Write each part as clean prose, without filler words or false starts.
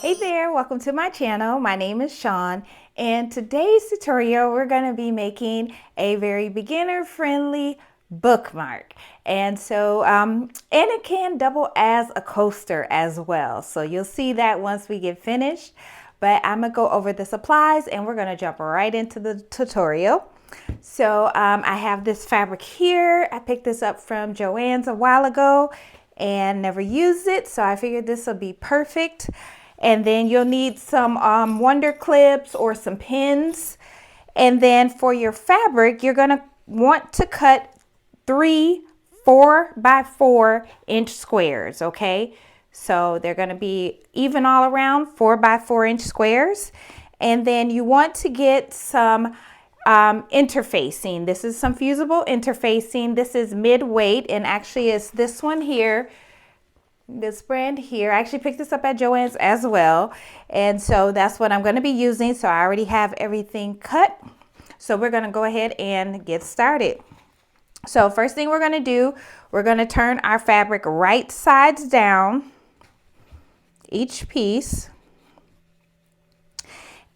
Hey there, welcome to my channel. My name is Shawn, and today's tutorial we're going to be making a very beginner friendly bookmark. And and it can double as a coaster as well. So you'll see that once we get finished, but I'm gonna go over the supplies and we're gonna jump right into the tutorial. So I have this fabric here. I picked this up from Joann's a while ago and never used it, so I figured this will be perfect. And then you'll need some wonder clips or some pins. And then for your fabric, you're gonna want to cut 3 4x4 inch squares, okay? So they're gonna be even all around 4x4 inch squares. And then you want to get some interfacing. This is some fusible interfacing. This is mid-weight, and actually it's this one here. This brand here. I actually picked this up at Joann's as well, and so that's what I'm going to be using. So I already have everything cut, so we're going to go ahead and get started. So first thing we're going to do, we're going to turn our fabric right sides down, each piece.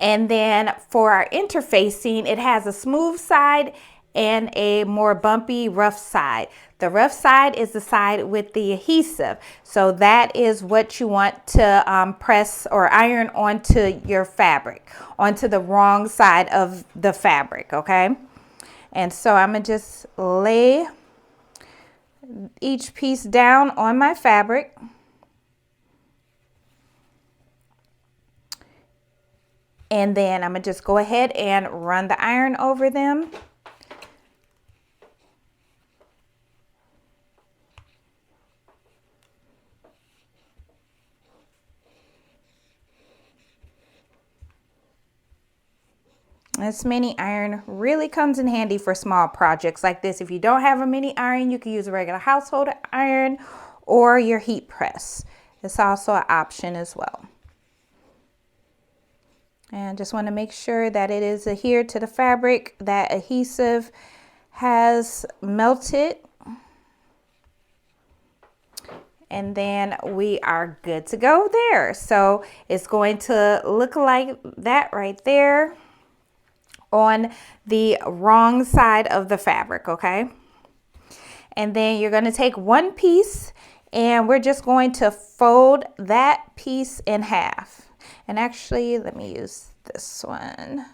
And then for our interfacing, it has a smooth side and a more bumpy rough side. The rough side is the side with the adhesive. So that is what you want to press or iron onto your fabric, onto the wrong side of the fabric, okay? And so I'm gonna just lay each piece down on my fabric. And then I'm gonna just go ahead and run the iron over them. This mini iron really comes in handy for small projects like this. If you don't have a mini iron, you can use a regular household iron or your heat press. It's also an option as well. And just want to make sure that it is adhered to the fabric, that adhesive has melted. And then we are good to go there. So it's going to look like that right there on the wrong side of the fabric, okay? And then you're going to take one piece and we're just going to fold that piece in half. And actually, let me use this one.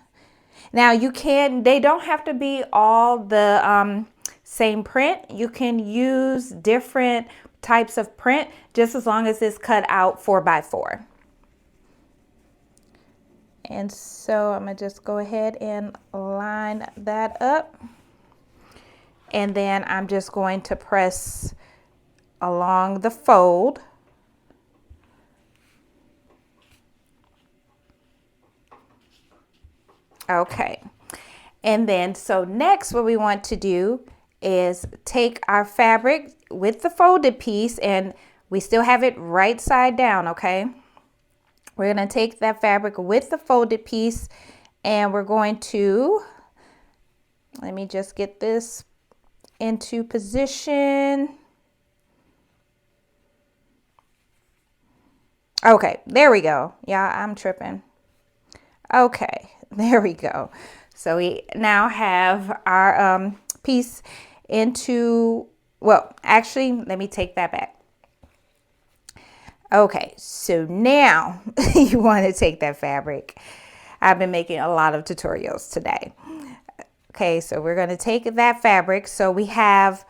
Now they don't have to be all the same print. You can use different types of print just as long as it's cut out 4x4. And so I'm gonna just go ahead and line that up. And then I'm just going to press along the fold. Okay. And then so next what we want to do is take our fabric with the folded piece, and we still have it right side down, okay? We're going to take that fabric with the folded piece and we're going to, let me just get this into position. Okay, there we go. Yeah, I'm tripping. Okay, there we go. So we now have our piece into, well, actually, let me take that back. Okay, so now you want to take that fabric. I've been making a lot of tutorials today. Okay, so we're going to take that fabric. So we have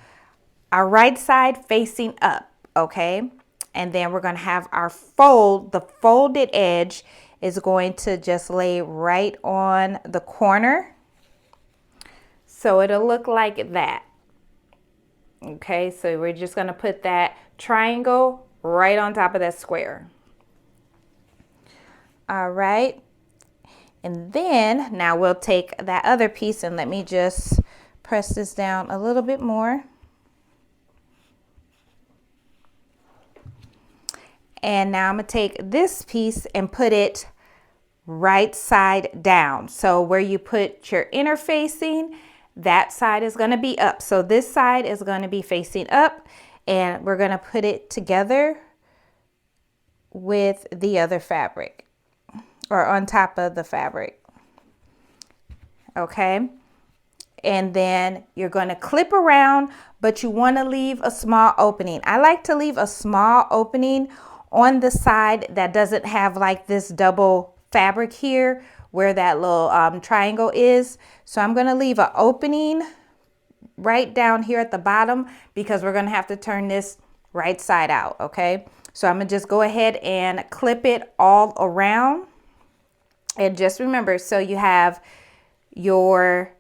our right side facing up, okay? And then we're going to have our fold, the folded edge is going to just lay right on the corner. So it'll look like that. Okay, so we're just going to put that triangle right on top of that square. All right. And then now we'll take that other piece and let me just press this down a little bit more. And now I'm going to take this piece and put it right side down. So where you put your interfacing, that side is going to be up. So this side is going to be facing up, and we're going to put it together with the other fabric, or on top of the fabric. Okay, and then you're going to clip around, but you want to leave a small opening. I like to leave a small opening on the side that doesn't have like this double fabric here where that little triangle is. So I'm going to leave an opening right down here at the bottom because we're going to have to turn this right side out. Okay, so I'm going to just go ahead and clip it all around. And just remember, so you have your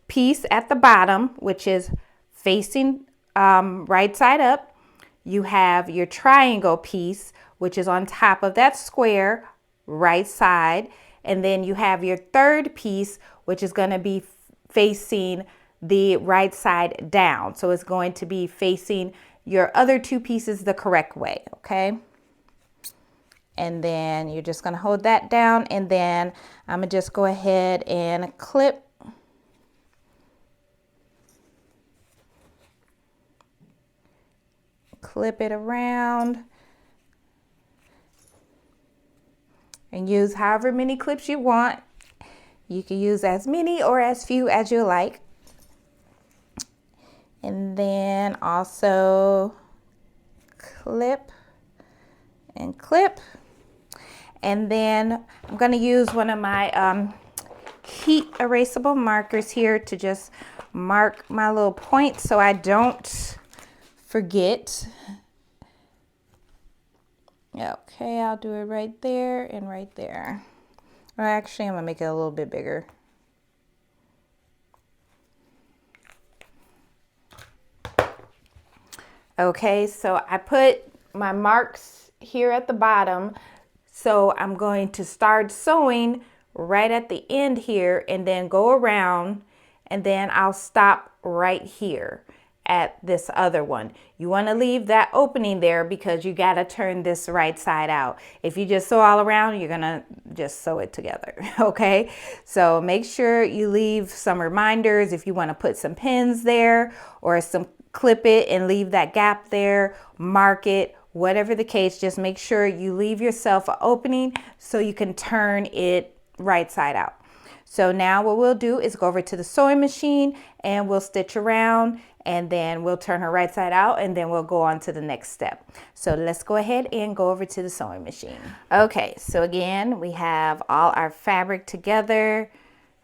piece at the bottom, which is facing right side up. You have your triangle piece, which is on top of that square, right side. And then you have your third piece, which is going to be facing the right side down. So it's going to be facing your other two pieces the correct way. Okay. And then you're just going to hold that down, and then I'm going to just go ahead and clip it around, and use however many clips you want. You can use as many or as few as you like. And then also clip and clip. And then I'm going to use one of my heat erasable markers here to just mark my little points so I don't forget. Okay, I'll do it right there and right there. Or actually, I'm going to make it a little bit bigger. Okay, so I put my marks here at the bottom. So I'm going to start sewing right at the end here and then go around, and then I'll stop right here at this other one. You want to leave that opening there because you got to turn this right side out. If you just sew all around, you're going to just sew it together. Okay, so make sure you leave some reminders if you want to put some pins there or some clip it and leave that gap there, mark it. Whatever the case, just make sure you leave yourself an opening so you can turn it right side out. So now what we'll do is go over to the sewing machine and we'll stitch around, and then we'll turn her right side out, and then we'll go on to the next step. So let's go ahead and go over to the sewing machine. Okay, so again, we have all our fabric together.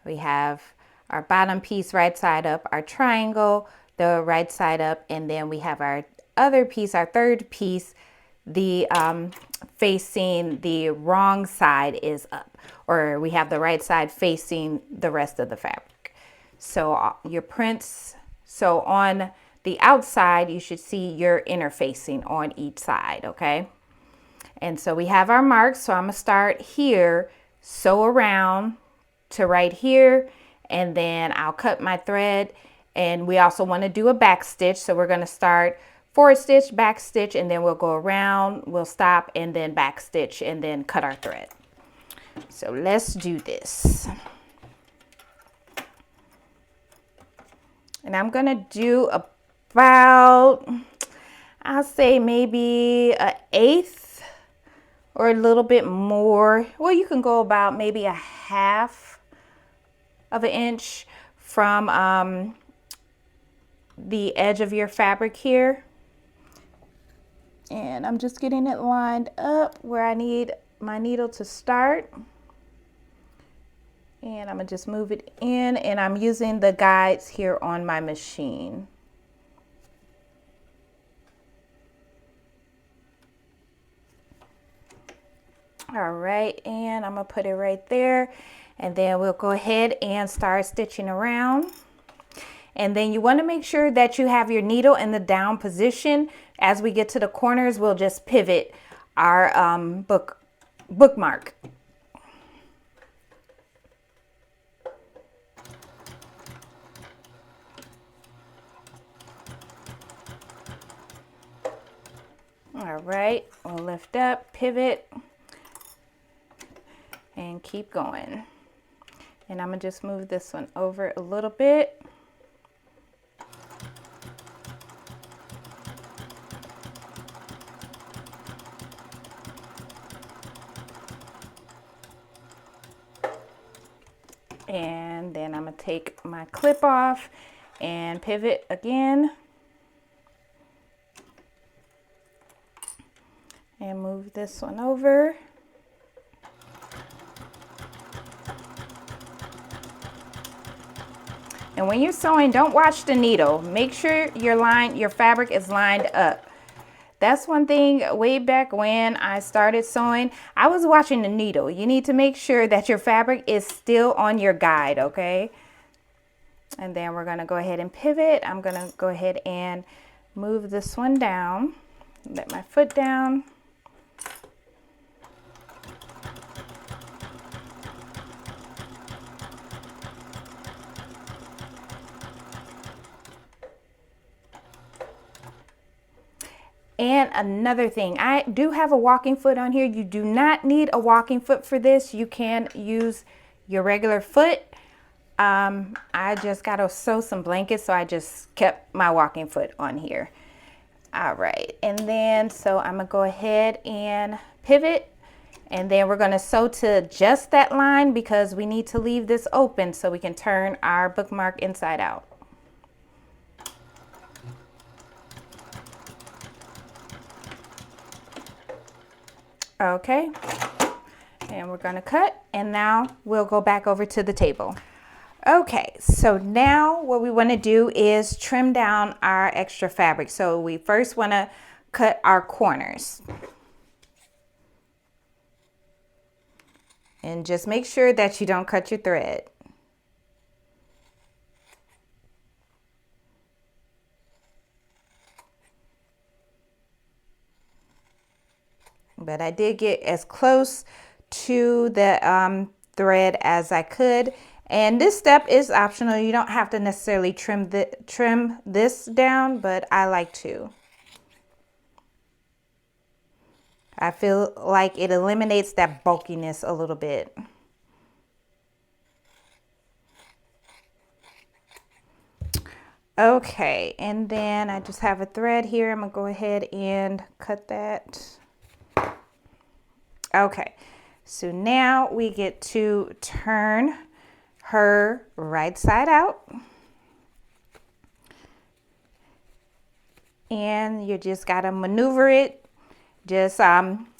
We have our bottom piece right side up, our triangle, the right side up, and then we have our other piece, our third piece, the facing the wrong side is up, or we have the right side facing the rest of the fabric. So your prints, so on the outside you should see your interfacing on each side. Okay, and so we have our marks. So I'm gonna start here, sew around to right here, and then I'll cut my thread. And we also want to do a back stitch, so we're going to start forward stitch, back stitch, and then we'll go around, we'll stop, and then back stitch, and then cut our thread. So let's do this. And I'm going to do about, I'll say maybe an eighth or a little bit more. Well, you can go about maybe a half of an inch from the edge of your fabric here. And I'm just getting it lined up where I need my needle to start. And I'm gonna just move it in, and I'm using the guides here on my machine. All right, and I'm gonna put it right there, and then we'll go ahead and start stitching around. And then you want to make sure that you have your needle in the down position. As we get to the corners, we'll just pivot our bookmark. All right, we'll lift up, pivot, and keep going. And I'm gonna just move this one over a little bit. And then I'm gonna take my clip off and pivot again. And move this one over. And when you're sewing, don't watch the needle. Make sure your fabric is lined up. That's one thing way back when I started sewing, I was watching the needle. You need to make sure that your fabric is still on your guide, okay? And then we're gonna go ahead and pivot. I'm gonna go ahead and move this one down, let my foot down. And another thing, I do have a walking foot on here. You do not need a walking foot for this. You can use your regular foot. I just got to sew some blankets, so I just kept my walking foot on here. All right, and then so I'm gonna go ahead and pivot, and then we're gonna sew to just that line because we need to leave this open so we can turn our bookmark inside out. Okay, and we're gonna cut, and now we'll go back over to the table. Okay, so now what we want to do is trim down our extra fabric. So we first want to cut our corners. And just make sure that you don't cut your thread. But I did get as close to the thread as I could. And this step is optional. You don't have to necessarily trim this down, but I like to. I feel like it eliminates that bulkiness a little bit. Okay, and then I just have a thread here. I'm gonna go ahead and cut that. Okay, so now we get to turn her right side out. And you just gotta maneuver it. Just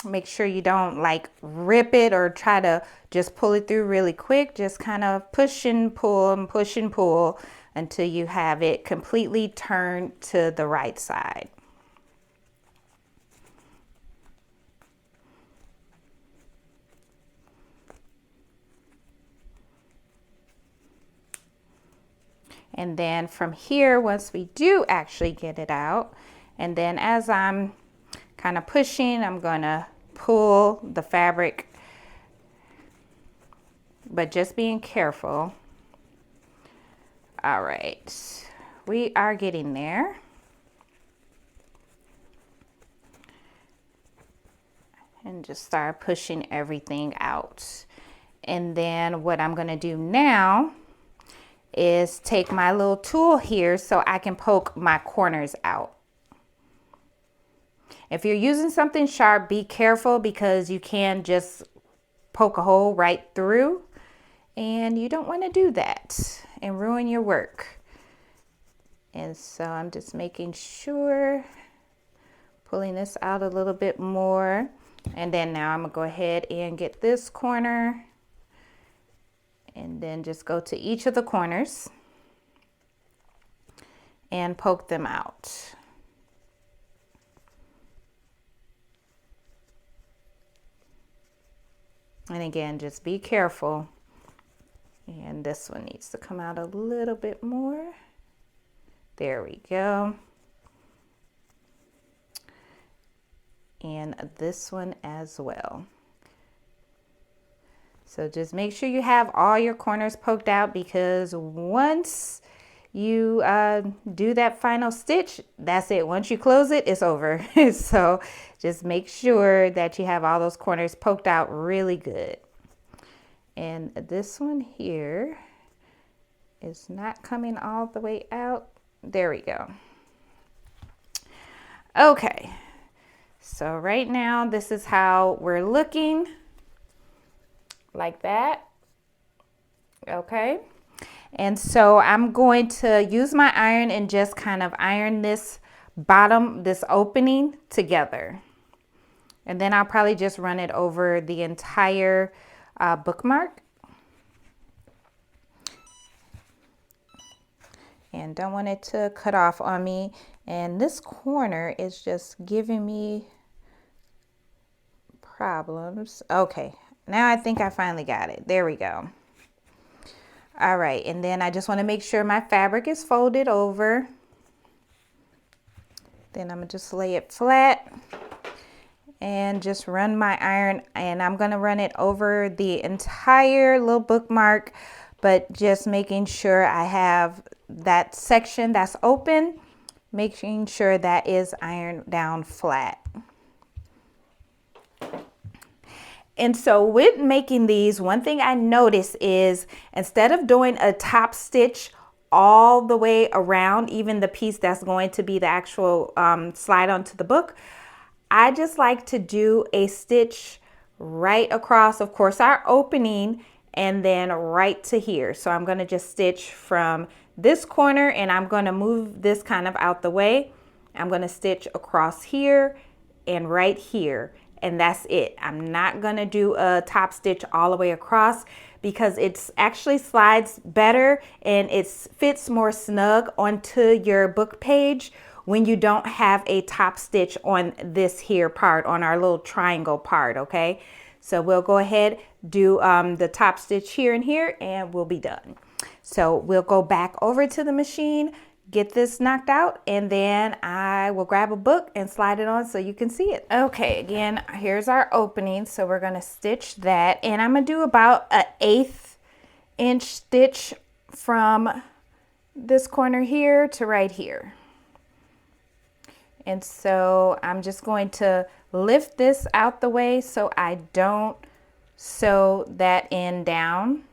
make sure you don't like rip it or try to just pull it through really quick. Just kind of push and pull and push and pull until you have it completely turned to the right side. And then from here, once we do actually get it out, and then as I'm kind of pushing, I'm gonna pull the fabric, but just being careful. All right, we are getting there. And just start pushing everything out. And then what I'm gonna do now is take my little tool here so I can poke my corners out. If you're using something sharp, be careful because you can just poke a hole right through, and you don't want to do that and ruin your work. And so I'm just making sure, pulling this out a little bit more. And then now I'm gonna go ahead and get this corner, and then just go to each of the corners and poke them out. And again, just be careful. And this one needs to come out a little bit more. There we go. And this one as well. So just make sure you have all your corners poked out, because once you do that final stitch, that's it. Once you close it, it's over. So just make sure that you have all those corners poked out really good. And this one here is not coming all the way out. There we go. Okay, so right now this is how we're looking. Like that. Okay. And so I'm going to use my iron and just kind of iron this bottom, this opening together. And then I'll probably just run it over the entire bookmark. And don't want it to cut off on me. And this corner is just giving me problems. Okay, now I think I finally got it. There we go. All right, and then I just want to make sure my fabric is folded over. Then I'm gonna just lay it flat and just run my iron, and I'm gonna run it over the entire little bookmark, but just making sure I have that section that's open, making sure that is ironed down flat. And so with making these, one thing I notice is instead of doing a top stitch all the way around, even the piece that's going to be the actual slide onto the book, I just like to do a stitch right across, of course, our opening, and then right to here. So I'm going to just stitch from this corner, and I'm going to move this kind of out the way. I'm going to stitch across here and right here. And that's it. I'm not gonna do a top stitch all the way across because it's actually slides better and it fits more snug onto your book page when you don't have a top stitch on this here part, on our little triangle part, okay? So we'll go ahead, do the top stitch here and here, and we'll be done. So we'll go back over to the machine, get this knocked out, and then I will grab a book and slide it on so you can see it. Okay, again, here's our opening. So we're gonna stitch that, and I'm gonna do about an 1/8 inch stitch from this corner here to right here. And so I'm just going to lift this out the way so I don't sew that end down.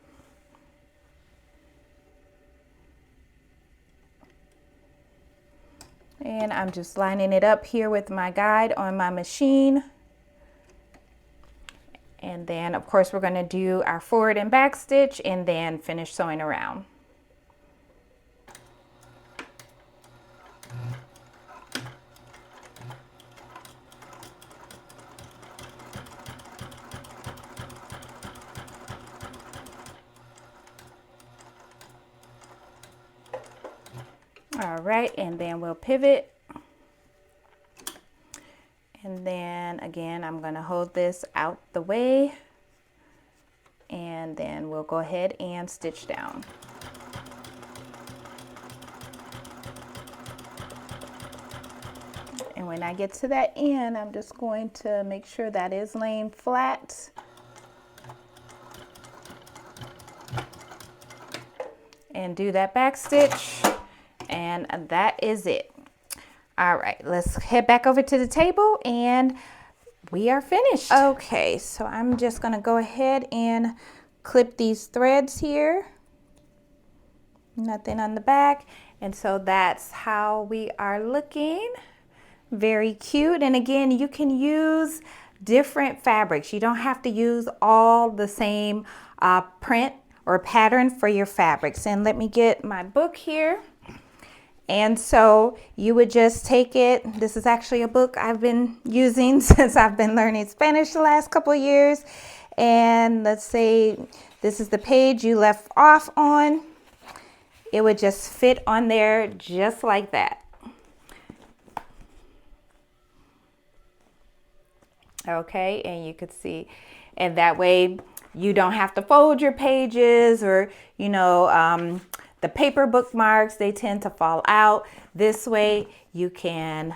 And I'm just lining it up here with my guide on my machine. And then of course we're going to do our forward and back stitch and then finish sewing around. All right, and then we'll pivot. And then again, I'm going to hold this out the way, and then we'll go ahead and stitch down. And when I get to that end, I'm just going to make sure that is laying flat. And do that back stitch. And that is it. All right, let's head back over to the table and we are finished. Okay, so I'm just gonna go ahead and clip these threads here. Nothing on the back. And so that's how we are looking. Very cute. And again, you can use different fabrics. You don't have to use all the same print or pattern for your fabrics. And let me get my book here. And so you would just take it. This is actually a book I've been using since I've been learning Spanish the last couple of years. And let's say this is the page you left off on. It would just fit on there just like that. Okay, and you could see, and that way you don't have to fold your pages or, you know, the paper bookmarks, they tend to fall out. This way you can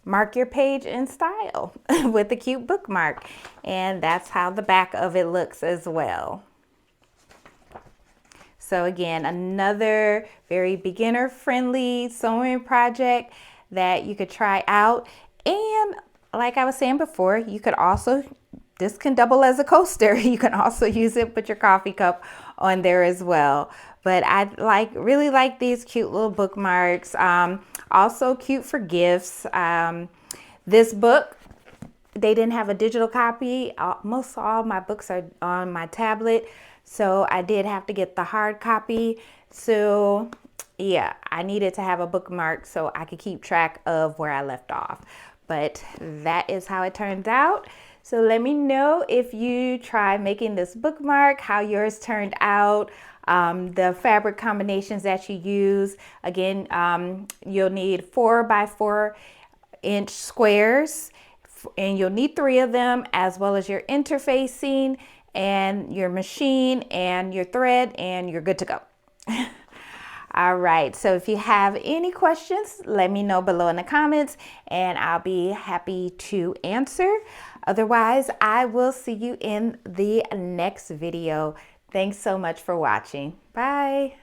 mark your page in style with a cute bookmark. And that's how the back of it looks as well. So again, another very beginner friendly sewing project that you could try out. And like I was saying before, you could also, this can double as a coaster. You can also use it, put your coffee cup on there as well. But I really like these cute little bookmarks. Also cute for gifts. This book, they didn't have a digital copy. Most all my books are on my tablet. So I did have to get the hard copy. So yeah, I needed to have a bookmark so I could keep track of where I left off. But that is how it turns out. So let me know if you try making this bookmark, how yours turned out, the fabric combinations that you use. Again, you'll need 4x4-inch squares, and you'll need 3 of them, as well as your interfacing and your machine and your thread, and you're good to go. All right, so if you have any questions, let me know below in the comments and I'll be happy to answer. Otherwise, I will see you in the next video. Thanks so much for watching. Bye.